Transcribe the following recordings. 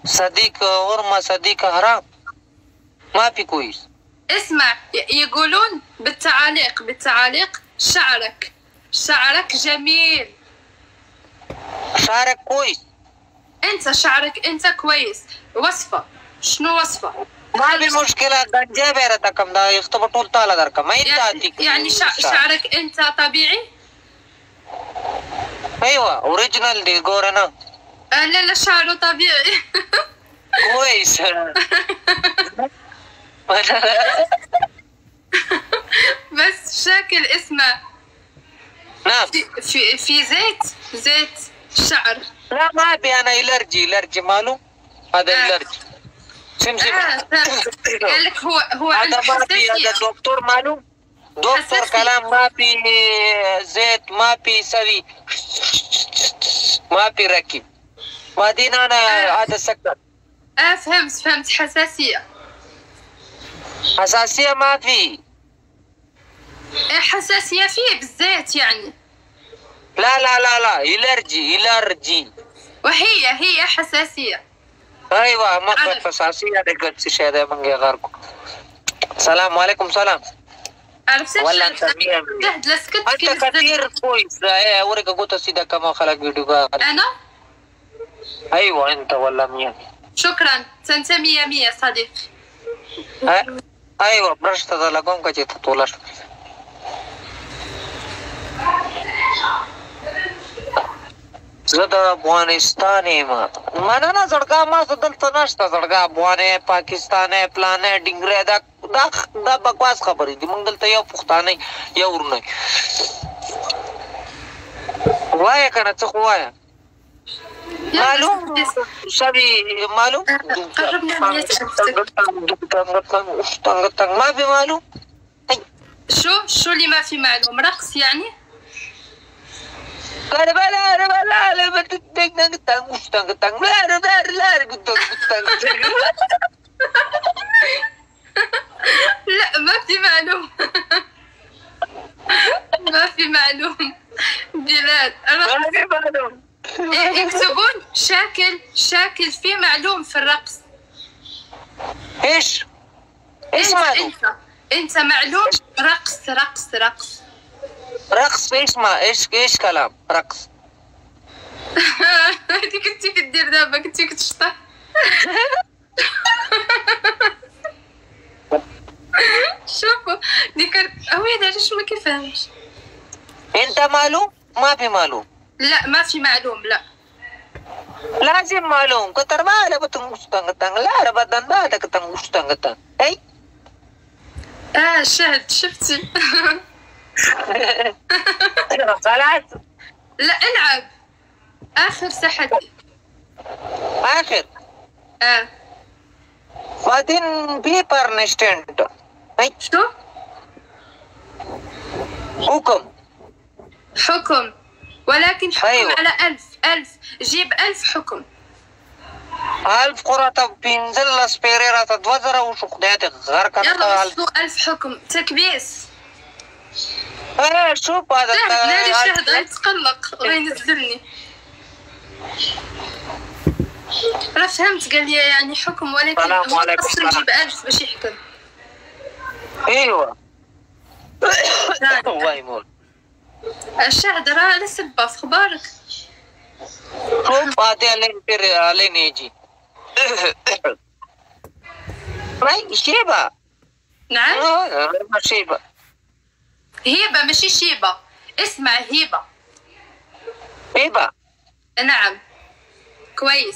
صديق غرمة صديق حرام، ما في كويس. اسمع، يقولون بالتعاليق شعرك جميل. شعرك كويس. انت شعرك انت كويس. وصفة، شنو وصفة؟ ما في مشكلة. جنجة بيرتكم دا يختبطوا طالع دركم ما ينتهيك. يعني شعرك انت طبيعي؟ ايوه اوريجينال دي غورنا. لا شعره طبيعي. كويس. بس شكل اسمه. نعم. في زيت شعر. لا ما ابي انا الرجي ماله هذا الرجي. سمسم. قال لك هو هذا ما في. هذا دكتور ماله دكتور كلام. ما في زيت، ما في سوي، ما في ركب. بعدين انا هذا سكر. فهمت. حساسية ما في. حساسية فيه بالزيت يعني. لا الرجي. وهي حساسية. ايوه ما في حساسية. قلت شيء من غيركم. السلام عليكم. سلام. عرفت ولا انت مية انت كثير كويس. ايه ورقة قلت سيدا كما خلق فيديو. انا ايوه انت ولا مية. شكرا. انت 100 صديقي. ايوه برشت لكم كجيت طولش. زدا افغانستاني ما انا زړګا ما دلته نشته. زړګا افغاني پاکستاني پلانې ډنګره دا بکواس خبرې دي. موږ دلته یو پښتانه یو ورونه وایې کنه څه خو وایه. معلوم شبي معلوم ما في معلوم. شو اللي ما في معلوم؟ رقص يعني؟ لا ما في معلوم. ما في معلوم. بلاد ما في معلوم. يكتبون شاكل في معلوم في الرقص. ايش معلوم؟ انت معلوم. رقص ايش ما ايش كلام رقص. هذيك كنتي كدير دابا كنتي كتشطح. شوفوا ديك ويلي علاش ما كيفهمش. انت معلوم ما في معلوم. لا ما في معلوم. لا لازم معلوم. كتر ما لا بتنغتنغ لا بدن بعد كتنغتنغ اي شهد شفتي. خلاص لا العب اخر تحدي. اخر بعدين بيبر نشتنت. اي شو حكم ولكن حكم. أيوة. على 1000 جيب 1000 حكم. 1000 قرة بينزل سبيريرا تدوزر وشخدات غرق. يلا 1000 حكم تكبيس. شوف هذا لا شهد يتقلق وينزلني. راه فهمت قال لي يعني حكم ولكن خاصو نجيب 1000 باش يحكم. ايوه الله يموت. الشهد راه لسبة في اخبارك. شوف هذا اللي يجي. راي شيبة. نعم شيبة. هيبة ماشي شيبة. اسمع هيبة. نعم كويس.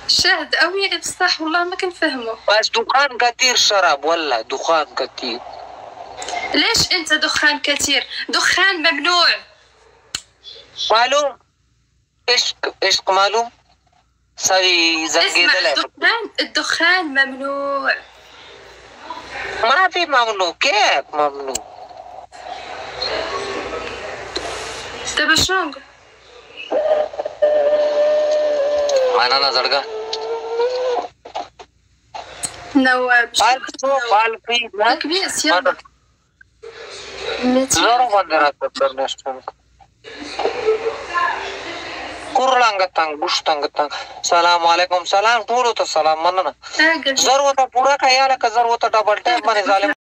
شاهد اويلي بصح والله ما كنفهمو. بس دخان كثير شراب ولا دخان كثير. ليش انت دخان كثير؟ دخان ممنوع. معلوم. ايش معلوم؟ سوي زنقيد الدخان ممنوع. ما في ممنوع. كيف ممنوع؟ دابا شنو نقول؟ انا نظرك نواب كبيس يلا زورو بندرات برنشتن تنگ ګوش تنگ سلام علیکم سلام ټولو ته سلام مننه ګل زر وته پوره کایاله که زر وته ډبل ټاپ باندې ظالم